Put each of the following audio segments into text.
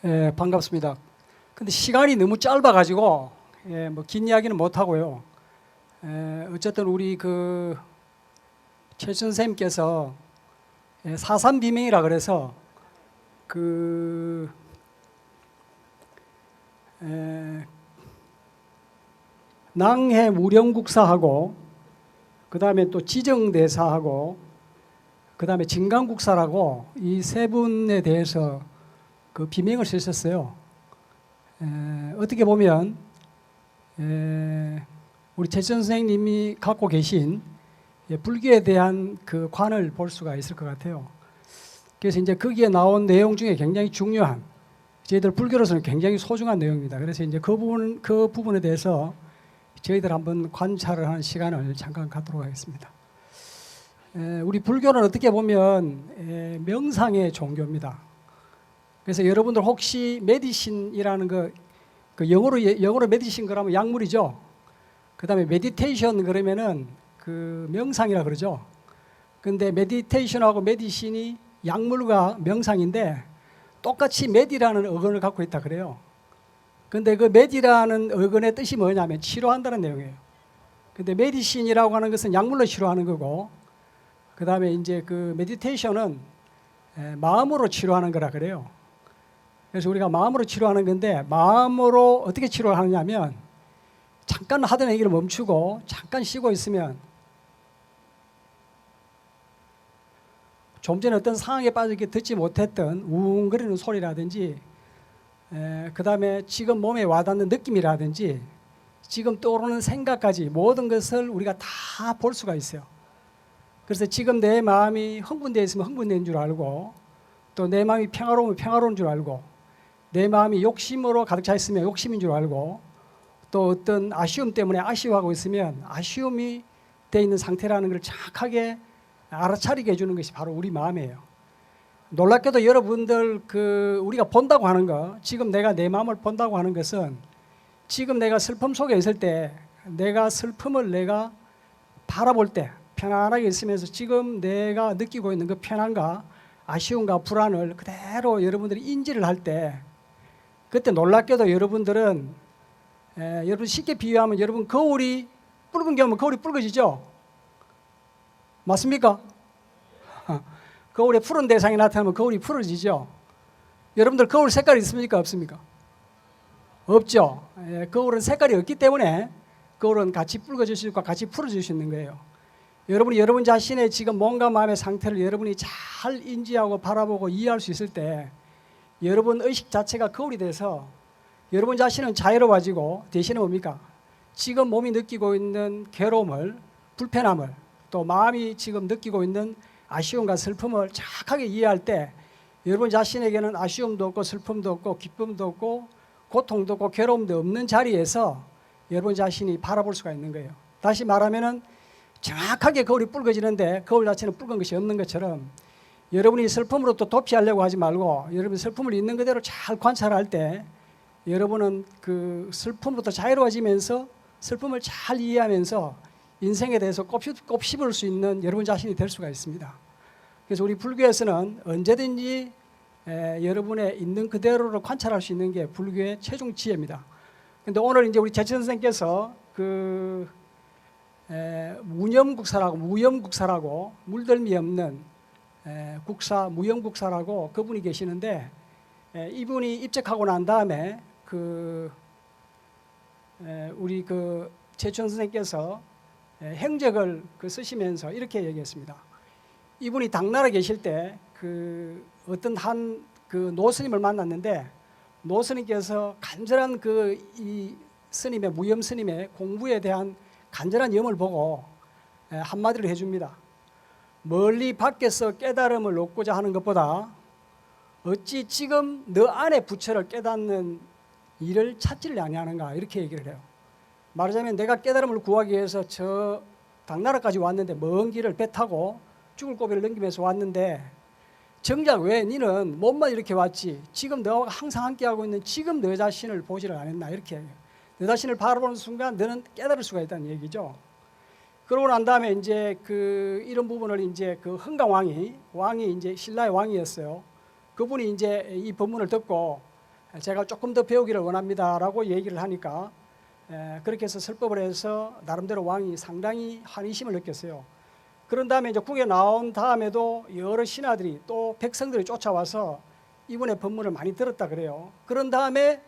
반갑습니다. 근데 시간이 너무 짧아가지고 뭐 긴 이야기는 못 하고요. 어쨌든 우리 최 선생님께서 4.3 비명이라 그래서 낭해 무령국사하고 그 다음에 또 지정대사하고 그 다음에 진강국사라고 이 세 분에 대해서 그 비명을 쓰셨어요. 어떻게 보면 우리 최 선생님이 갖고 계신 불교에 대한 그 관을 볼 수가 있을 것 같아요. 그래서 이제 거기에 나온 내용 중에 굉장히 중요한, 저희들 불교로서는 굉장히 소중한 내용입니다. 그래서 이제 그 부분에 대해서 저희들 한번 관찰을 하는 시간을 잠깐 갖도록 하겠습니다. 우리 불교는 어떻게 보면 명상의 종교입니다. 그래서 여러분들 혹시 메디신이라는 그 영어로 메디신 그러면 약물이죠. 그 다음에 메디테이션 그러면은 그 명상이라 그러죠. 근데 메디테이션하고 메디신이 약물과 명상인데 똑같이 메디라는 어근을 갖고 있다 그래요. 근데 그 메디라는 어근의 뜻이 뭐냐면 치료한다는 내용이에요. 근데 메디신이라고 하는 것은 약물로 치료하는 거고, 그 다음에 이제 그 메디테이션은 마음으로 치료하는 거라 그래요. 그래서 우리가 마음으로 치료하는 건데, 마음으로 어떻게 치료를 하느냐면 잠깐 하던 얘기를 멈추고 잠깐 쉬고 있으면 좀 전에 어떤 상황에 빠져 듣지 못했던 웅거리는 소리라든지, 그 다음에 지금 몸에 와닿는 느낌이라든지, 지금 떠오르는 생각까지 모든 것을 우리가 다 볼 수가 있어요. 그래서 지금 내 마음이 흥분되어 있으면 흥분된 줄 알고, 또 내 마음이 평화로우면 평화로운 줄 알고, 내 마음이 욕심으로 가득 차 있으면 욕심인 줄 알고, 또 어떤 아쉬움 때문에 아쉬워하고 있으면 아쉬움이 되어 있는 상태라는 걸 정확하게 알아차리게 해주는 것이 바로 우리 마음이에요. 놀랍게도 여러분들 우리가 본다고 하는 거, 지금 내가 내 마음을 본다고 하는 것은 지금 내가 슬픔 속에 있을 때, 내가 슬픔을 내가 바라볼 때 편안하게 있으면서 지금 내가 느끼고 있는 그 편안과 아쉬움과 불안을 그대로 여러분들이 인지를 할 때, 그때 놀랍게도 여러분들은 여러분 쉽게 비유하면 여러분 거울이 붉은 게 오면 거울이 붉어지죠? 맞습니까? 거울에 푸른 대상이 나타나면 거울이 푸르지죠? 여러분들 거울 색깔이 있습니까? 없습니까? 없죠. 거울은 색깔이 없기 때문에 거울은 같이 붉어질 수 있고 같이 푸르질 수 있는 거예요. 여러분이 여러분 자신의 지금 몸과 마음의 상태를 여러분이 잘 인지하고 바라보고 이해할 수 있을 때, 여러분 의식 자체가 거울이 돼서 여러분 자신은 자유로워지고, 대신에 뭡니까? 지금 몸이 느끼고 있는 괴로움을, 불편함을, 또 마음이 지금 느끼고 있는 아쉬움과 슬픔을 정확하게 이해할 때 여러분 자신에게는 아쉬움도 없고 슬픔도 없고 기쁨도 없고 고통도 없고 괴로움도 없는 자리에서 여러분 자신이 바라볼 수가 있는 거예요. 다시 말하면은 정확하게 거울이 붉어지는데 거울 자체는 붉은 것이 없는 것처럼, 여러분이 슬픔으로 또 도피하려고 하지 말고 여러분 슬픔을 있는 그대로 잘 관찰할 때 여러분은 그 슬픔부터 자유로워지면서 슬픔을 잘 이해하면서 인생에 대해서 곱씹을 수 있는 여러분 자신이 될 수가 있습니다. 그래서 우리 불교에서는 언제든지 여러분의 있는 그대로를 관찰할 수 있는 게 불교의 최종 지혜입니다. 그런데 오늘 이제 우리 제천 선생께서 무염국사라고 물들미 없는 국사, 무염국사라고 그분이 계시는데, 이분이 입적하고 난 다음에 우리 제천 선생께서 행적을 쓰시면서 이렇게 얘기했습니다. 이분이 당나라에 계실 때 어떤 한 노스님을 만났는데, 노스님께서 간절한 이 스님의, 무염 스님의 공부에 대한 간절한 염을 보고 한마디를 해줍니다. 멀리 밖에서 깨달음을 얻고자 하는 것보다 어찌 지금 너 안에 부처를 깨닫는 일을 찾지를 아니하는가, 이렇게 얘기를 해요. 말하자면 내가 깨달음을 구하기 위해서 저 당나라까지 왔는데, 먼 길을 배 타고 죽을 고비를 넘기면서 왔는데 정작 왜 너는 몸만 이렇게 왔지, 지금 너와 항상 함께하고 있는 지금 너 자신을 보지를 않았나, 이렇게 얘기해요. 너 자신을 바라보는 순간 너는 깨달을 수가 있다는 얘기죠. 그러고 난 다음에 이제 이런 부분을 이제 흥강 왕이 이제 신라의 왕이었어요. 그분이 이제 이 법문을 듣고 제가 조금 더 배우기를 원합니다라고 얘기를 하니까 그렇게 해서 설법을 해서 나름대로 왕이 상당히 환희심을 느꼈어요. 그런 다음에 이제 국에 나온 다음에도 여러 신하들이 또 백성들이 쫓아와서 이분의 법문을 많이 들었다 그래요. 그런 다음에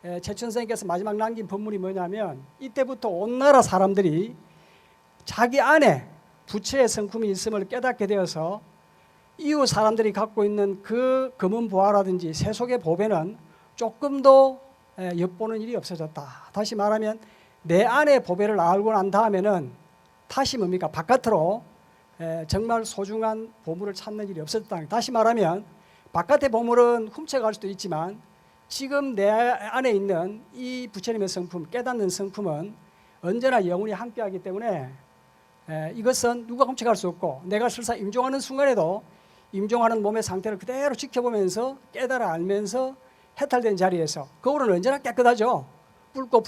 최천 선생님께서 마지막 남긴 법문이 뭐냐면 이때부터 온 나라 사람들이 자기 안에 부처의 성품이 있음을 깨닫게 되어서 이웃 사람들이 갖고 있는 그 검은 보화라든지 세속의 보배는 조금도 엿보는 일이 없어졌다. 다시 말하면 내 안의 보배를 알고 난 다음에는 다시 뭡니까? 바깥으로 정말 소중한 보물을 찾는 일이 없어졌다. 다시 말하면 바깥의 보물은 훔쳐갈 수도 있지만 지금 내 안에 있는 이 부처님의 성품, 깨닫는 성품은 언제나 영원히 함께하기 때문에 이것은 누가 훔쳐갈 수 없고 내가 설사 임종하는 순간에도 임종하는 몸의 상태를 그대로 지켜보면서 깨달아 알면서 해탈된 자리에서 거울은 언제나 깨끗하죠. 붉고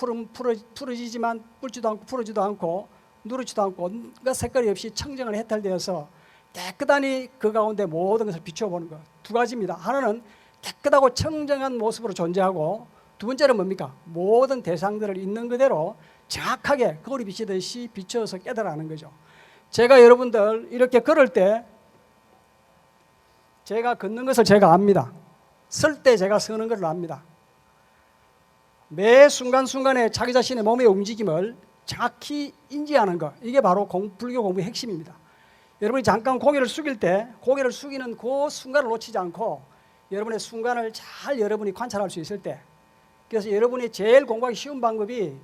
푸르지지만 붉지도 않고 푸르지도 않고 누렇지도 않고 온갖 색깔이 없이 청정을 해탈되어서 깨끗하니 그 가운데 모든 것을 비춰보는 것. 두 가지입니다. 하나는 깨끗하고 청정한 모습으로 존재하고 두 번째는 뭡니까? 모든 대상들을 있는 그대로 정확하게 거울이 비치듯이 비춰서 깨달아가는 거죠. 제가 여러분들 이렇게 걸을 때 제가 걷는 것을 제가 압니다. 설 때 제가 서는 것을 압니다. 매 순간순간에 자기 자신의 몸의 움직임을 정확히 인지하는 것, 이게 바로 불교 공부의 핵심입니다. 여러분이 잠깐 고개를 숙일 때 고개를 숙이는 그 순간을 놓치지 않고 여러분의 순간을 잘 여러분이 관찰할 수 있을 때, 그래서 여러분이 제일 공부하기 쉬운 방법이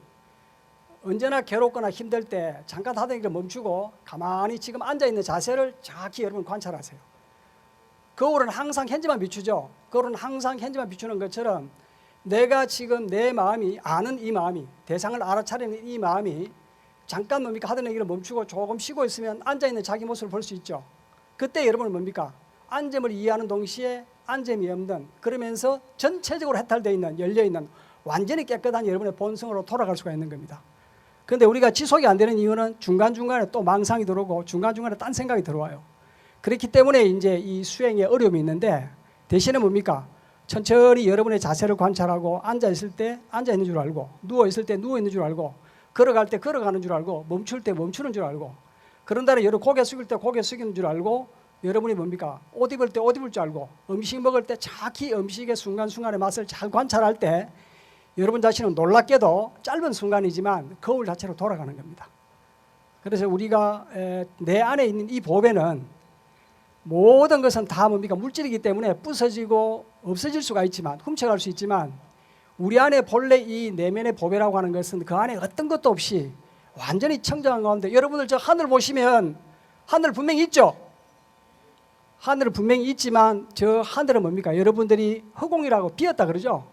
언제나 괴롭거나 힘들 때 잠깐 하던 일을 멈추고 가만히 지금 앉아있는 자세를 정확히 여러분 관찰하세요. 거울은 항상 현재만 비추죠. 거울은 항상 현재만 비추는 것처럼 내가 지금 내 마음이 아는 이 마음이 대상을 알아차리는 이 마음이 잠깐 뭡니까? 하던 얘기를 멈추고 조금 쉬고 있으면 앉아있는 자기 모습을 볼 수 있죠. 그때 여러분은 뭡니까? 앉음을 이해하는 동시에 앉음이 없는, 그러면서 전체적으로 해탈되어 있는, 열려있는 완전히 깨끗한 여러분의 본성으로 돌아갈 수가 있는 겁니다. 그런데 우리가 지속이 안 되는 이유는 중간중간에 또 망상이 들어오고 중간중간에 딴 생각이 들어와요. 그렇기 때문에 이제 이 수행에 어려움이 있는데, 대신에 뭡니까? 천천히 여러분의 자세를 관찰하고 앉아있을 때 앉아있는 줄 알고, 누워있을 때 누워있는 줄 알고, 걸어갈 때 걸어가는 줄 알고, 멈출 때 멈추는 줄 알고, 그런 다음에 여러분 고개 숙일 때 고개 숙이는 줄 알고, 여러분이 뭡니까? 옷 입을 때 옷 입을 줄 알고, 음식 먹을 때 정확히 음식의 순간순간의 맛을 잘 관찰할 때 여러분 자신은 놀랍게도 짧은 순간이지만 거울 자체로 돌아가는 겁니다. 그래서 우리가 내 안에 있는 이 보배는 모든 것은 다 뭡니까? 물질이기 때문에 부서지고 없어질 수가 있지만, 훔쳐갈 수 있지만, 우리 안에 본래 이 내면의 보배라고 하는 것은 그 안에 어떤 것도 없이 완전히 청정한 가운데, 여러분들 저 하늘 보시면 하늘 분명히 있죠? 하늘은 분명히 있지만 저 하늘은 뭡니까? 여러분들이 허공이라고 비었다 그러죠?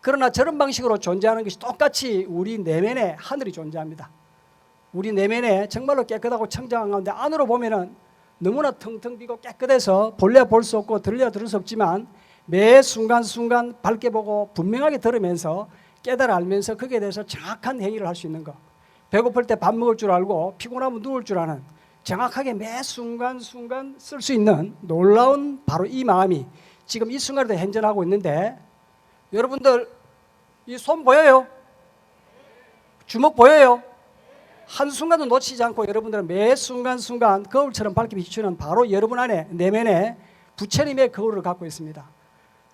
그러나 저런 방식으로 존재하는 것이 똑같이 우리 내면에 하늘이 존재합니다. 우리 내면에 정말로 깨끗하고 청정한 가운데 안으로 보면은 너무나 텅텅 비고 깨끗해서 본래 볼 수 없고 들려 들을 수 없지만 매 순간순간 밝게 보고 분명하게 들으면서 깨달아 알면서 거기에 대해서 정확한 행위를 할 수 있는 것. 배고플 때 밥 먹을 줄 알고 피곤하면 누울 줄 아는, 정확하게 매 순간순간 쓸 수 있는 놀라운 바로 이 마음이 지금 이 순간에도 현존하고 있는데, 여러분들 이 손 보여요? 주먹 보여요? 한순간도 놓치지 않고 여러분들은 매 순간순간 거울처럼 밝게 비추는 바로 여러분 안에 내면에 부처님의 거울을 갖고 있습니다.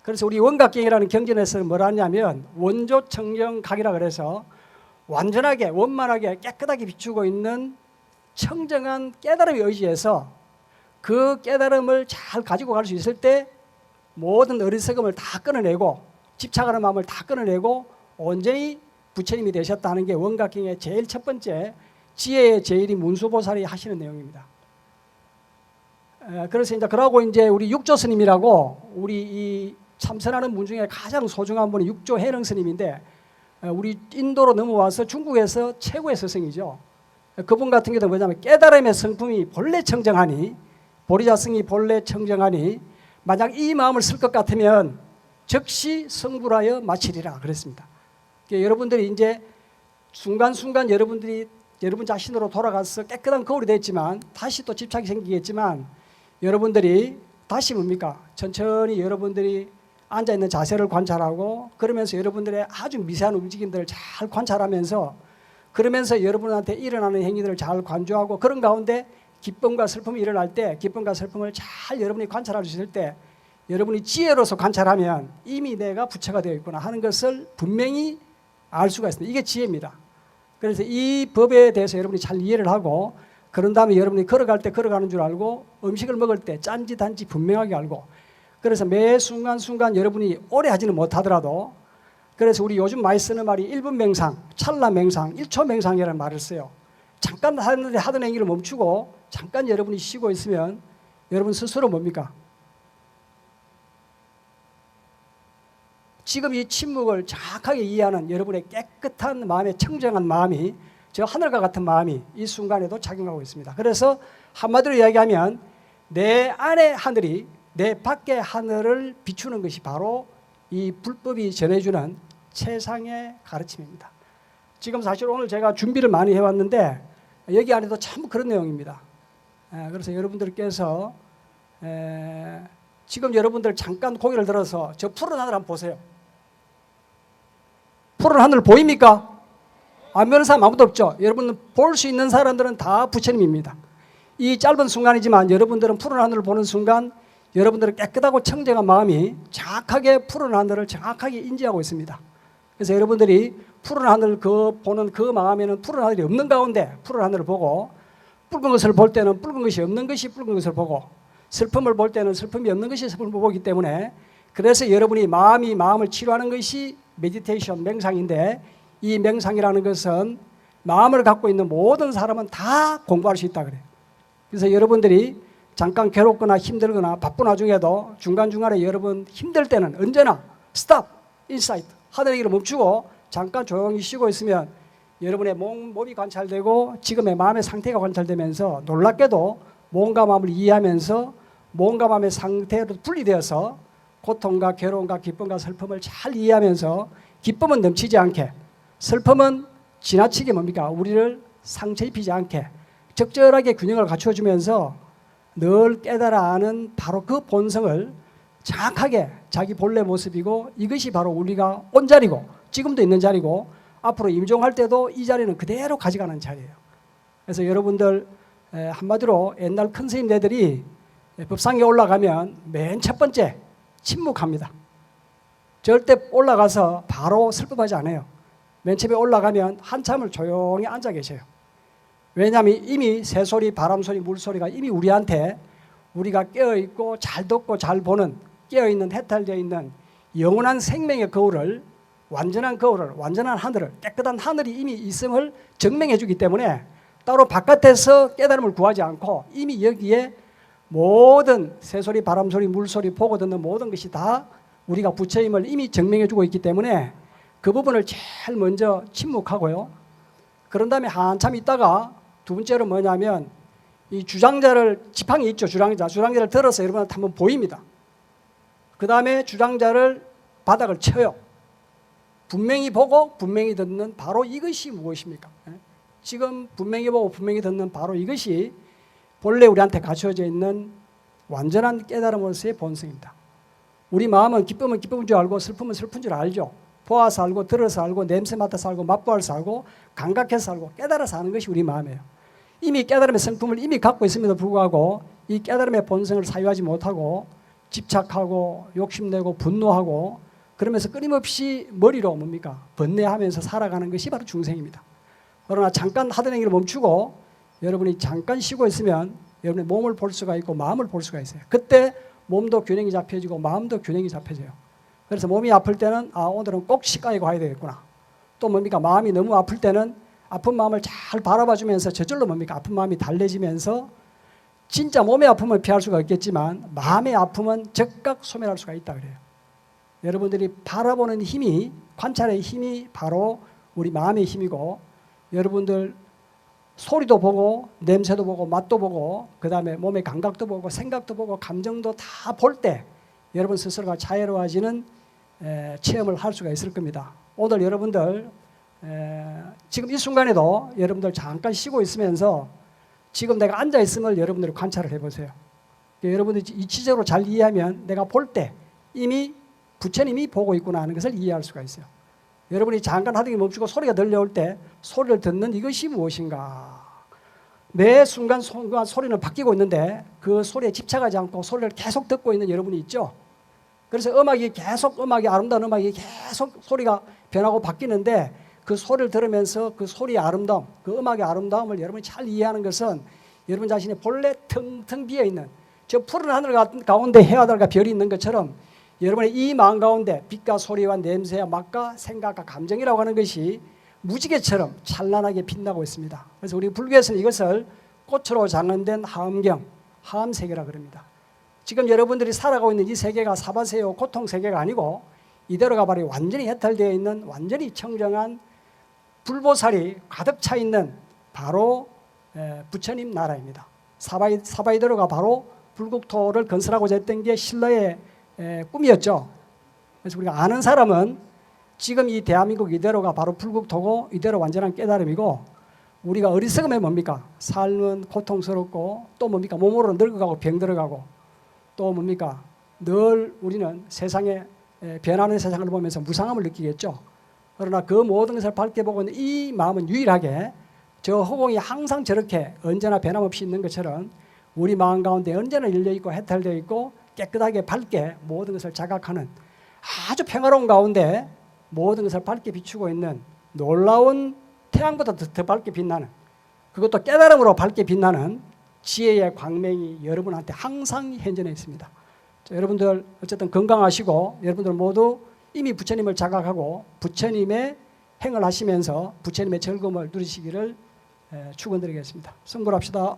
그래서 우리 원각경이라는 경전에서 뭐라 하냐면 원조청정각이라 그래서 완전하게 원만하게 깨끗하게 비추고 있는 청정한 깨달음의 의지에서 그 깨달음을 잘 가지고 갈 수 있을 때 모든 어리석음을 다 끊어내고 집착하는 마음을 다 끊어내고 온전히 부처님이 되셨다는 게 원각경의 제일 첫 번째 지혜의 제일이 문수보살이 하시는 내용입니다. 그래서 이제 그러고 이제 우리 육조 스님이라고 우리 이 참선하는 분 중에 가장 소중한 분이 육조 해능 스님인데, 우리 인도로 넘어와서 중국에서 최고의 스승이죠. 그분 같은 경우도 뭐냐면 깨달음의 성품이 본래 청정하니, 보리자성이 본래 청정하니 만약 이 마음을 쓸 것 같으면 즉시 성불하여 마치리라 그랬습니다. 그러니까 여러분들이 이제 순간순간 여러분들이 여러분 자신으로 돌아가서 깨끗한 거울이 됐지만 다시 또 집착이 생기겠지만, 여러분들이 다시 뭡니까? 천천히 여러분들이 앉아있는 자세를 관찰하고 그러면서 여러분들의 아주 미세한 움직임들을 잘 관찰하면서 그러면서 여러분한테 일어나는 행위들을 잘 관조하고 그런 가운데 기쁨과 슬픔이 일어날 때 기쁨과 슬픔을 잘 여러분이 관찰할 수 있을 때 여러분이 지혜로서 관찰하면 이미 내가 부처가 되어 있구나 하는 것을 분명히 알 수가 있습니다. 이게 지혜입니다. 그래서 이 법에 대해서 여러분이 잘 이해를 하고 그런 다음에 여러분이 걸어갈 때 걸어가는 줄 알고 음식을 먹을 때 짠지 단지 분명하게 알고 그래서 매 순간순간 여러분이 오래 하지는 못하더라도 그래서 우리 요즘 많이 쓰는 말이 1분 맹상, 찰나 맹상, 1초 맹상이라는 말을 써요. 잠깐 하던 행위를 멈추고 잠깐 여러분이 쉬고 있으면 여러분 스스로 뭡니까? 지금 이 침묵을 정확하게 이해하는 여러분의 깨끗한 마음의 청정한 마음이 저 하늘과 같은 마음이 이 순간에도 작용하고 있습니다. 그래서 한마디로 이야기하면 내 안의 하늘이 내 밖의 하늘을 비추는 것이 바로 이 불법이 전해주는 최상의 가르침입니다. 지금 사실 오늘 제가 준비를 많이 해왔는데 여기 안에도 참 그런 내용입니다. 그래서 여러분들께서 지금 여러분들 잠깐 고개를 들어서 저 푸른 하늘 한번 보세요. 푸른 하늘 보입니까? 안 보는 사람 아무도 없죠. 여러분 볼 수 있는 사람들은 다 부처님입니다. 이 짧은 순간이지만 여러분들은 푸른 하늘을 보는 순간 여러분들은 깨끗하고 청정한 마음이 정확하게 푸른 하늘을 정확하게 인지하고 있습니다. 그래서 여러분들이 푸른 하늘 보는 그 마음에는 푸른 하늘이 없는 가운데 푸른 하늘을 보고 붉은 것을 볼 때는 붉은 것이 없는 것이 붉은 것을 보고 슬픔을 볼 때는 슬픔이 없는 것이 슬픔을 보기 때문에 그래서 여러분이 마음을 치료하는 것이 메디테이션, 맹상인데 이 맹상이라는 것은 마음을 갖고 있는 모든 사람은 다 공부할 수 있다 그래요. 그래서 여러분들이 잠깐 괴롭거나 힘들거나 바쁜 와중에도 중간중간에 여러분 힘들 때는 언제나 스탑, 인사이트 하던 얘기를 멈추고 잠깐 조용히 쉬고 있으면 여러분의 몸이 관찰되고 지금의 마음의 상태가 관찰되면서 놀랍게도 몸과 마음을 이해하면서 몸과 마음의 상태로 분리되어서 고통과 괴로움과 기쁨과 슬픔을 잘 이해하면서 기쁨은 넘치지 않게 슬픔은 지나치게 뭡니까? 우리를 상처 입히지 않게 적절하게 균형을 갖춰주면서 늘 깨달아 아는 바로 그 본성을 정확하게 자기 본래 모습이고 이것이 바로 우리가 온 자리고 지금도 있는 자리고 앞으로 임종할 때도 이 자리는 그대로 가져가는 자리예요. 그래서 여러분들 한마디로 옛날 큰 스님네들이 법상에 올라가면 맨 첫 번째 침묵합니다. 절대 올라가서 바로 슬퍼하지 않아요. 맨 처음에 올라가면 한참을 조용히 앉아 계셔요. 왜냐하면 이미 새소리, 바람소리, 물소리가 이미 우리한테 우리가 깨어있고 잘 듣고 잘 보는 깨어있는 해탈되어 있는 영원한 생명의 거울을 완전한 거울을 완전한 하늘을 깨끗한 하늘이 이미 있음을 증명해 주기 때문에 따로 바깥에서 깨달음을 구하지 않고 이미 여기에 모든 새소리, 바람소리, 물소리, 보고 듣는 모든 것이 다 우리가 부처임을 이미 증명해 주고 있기 때문에 그 부분을 제일 먼저 침묵하고요. 그런 다음에 한참 있다가 두 번째로 뭐냐면 이 주장자를 지팡이 있죠. 주장자를 들어서 여러분한테 한번 보입니다. 그 다음에 주장자를 바닥을 쳐요. 분명히 보고 분명히 듣는 바로 이것이 무엇입니까? 지금 분명히 보고 분명히 듣는 바로 이것이 본래 우리한테 갖춰져 있는 완전한 깨달음으로서의 본성입니다. 우리 마음은 기쁨은 기쁨인 줄 알고 슬픔은 슬픈 줄 알죠. 보아서 알고 들어서 알고 냄새 맡아서 알고 맛보아서 알고 감각해서 알고 깨달아서 아는 것이 우리 마음이에요. 이미 깨달음의 성품을 이미 갖고 있음에도 불구하고 이 깨달음의 본성을 사유하지 못하고 집착하고 욕심내고 분노하고 그러면서 끊임없이 머리로 뭡니까? 번뇌하면서 살아가는 것이 바로 중생입니다. 그러나 잠깐 하던 행위를 멈추고 여러분이 잠깐 쉬고 있으면 여러분의 몸을 볼 수가 있고 마음을 볼 수가 있어요. 그때 몸도 균형이 잡혀지고 마음도 균형이 잡혀져요. 그래서 몸이 아플 때는 오늘은 꼭 치과에 가야 되겠구나. 또 뭡니까? 마음이 너무 아플 때는 아픈 마음을 잘 바라봐주면서 저절로 뭡니까? 아픈 마음이 달래지면서 진짜 몸의 아픔을 피할 수가 있겠지만 마음의 아픔은 즉각 소멸할 수가 있다 그래요. 여러분들이 바라보는 힘이 관찰의 힘이 바로 우리 마음의 힘이고 여러분들 소리도 보고 냄새도 보고 맛도 보고 그 다음에 몸의 감각도 보고 생각도 보고 감정도 다 볼 때 여러분 스스로가 자유로워지는 체험을 할 수가 있을 겁니다. 오늘 여러분들 지금 이 순간에도 여러분들 잠깐 쉬고 있으면서 지금 내가 앉아 있음을 여러분들이 관찰을 해보세요. 여러분들이 이치적으로 잘 이해하면 내가 볼 때 이미 부처님이 보고 있구나 하는 것을 이해할 수가 있어요. 여러분이 잠깐 하던 게 멈추고 소리가 들려올 때 소리를 듣는 이것이 무엇인가? 매 순간 소리는 바뀌고 있는데 그 소리에 집착하지 않고 소리를 계속 듣고 있는 여러분이 있죠. 그래서 아름다운 음악이 계속 소리가 변하고 바뀌는데 그 소리를 들으면서 그 소리의 아름다움, 그 음악의 아름다움을 여러분이 잘 이해하는 것은 여러분 자신이 본래 텅텅 비어있는 저 푸른 하늘 가운데 해와 달과 별이 있는 것처럼 여러분의 이 마음 가운데 빛과 소리와 냄새와 맛과 생각과 감정이라고 하는 것이 무지개처럼 찬란하게 빛나고 있습니다. 그래서 우리 불교에서는 이것을 꽃으로 장엄된 하엄경, 하엄세계라 그럽니다. 지금 여러분들이 살아가고 있는 이 세계가 사바세요 고통 세계가 아니고 이대로 가버리 완전히 해탈되어 있는 완전히 청정한 불보살이 가득 차 있는 바로 부처님 나라입니다. 사바이대로가 바로 불국토를 건설하고자 했던 게 신라의 꿈이었죠. 그래서 우리가 아는 사람은 지금 이 대한민국 이대로가 바로 불국토고 이대로 완전한 깨달음이고 우리가 어리석으면 뭡니까? 삶은 고통스럽고 또 뭡니까? 몸으로 늙어가고 병들어가고 또 뭡니까? 늘 우리는 세상에 변하는 세상을 보면서 무상함을 느끼겠죠. 그러나 그 모든 것을 밝게 보고 있는 이 마음은 유일하게 저 허공이 항상 저렇게 언제나 변함없이 있는 것처럼 우리 마음 가운데 언제나 열려있고 해탈되어 있고 깨끗하게 밝게 모든 것을 자각하는 아주 평화로운 가운데 모든 것을 밝게 비추고 있는 놀라운 태양보다 더 밝게 빛나는 그것도 깨달음으로 밝게 빛나는 지혜의 광명이 여러분한테 항상 현존해 있습니다. 자, 여러분들 어쨌든 건강하시고 여러분들 모두 이미 부처님을 자각하고 부처님의 행을 하시면서 부처님의 즐거움을 누리시기를 축원드리겠습니다. 승불합시다.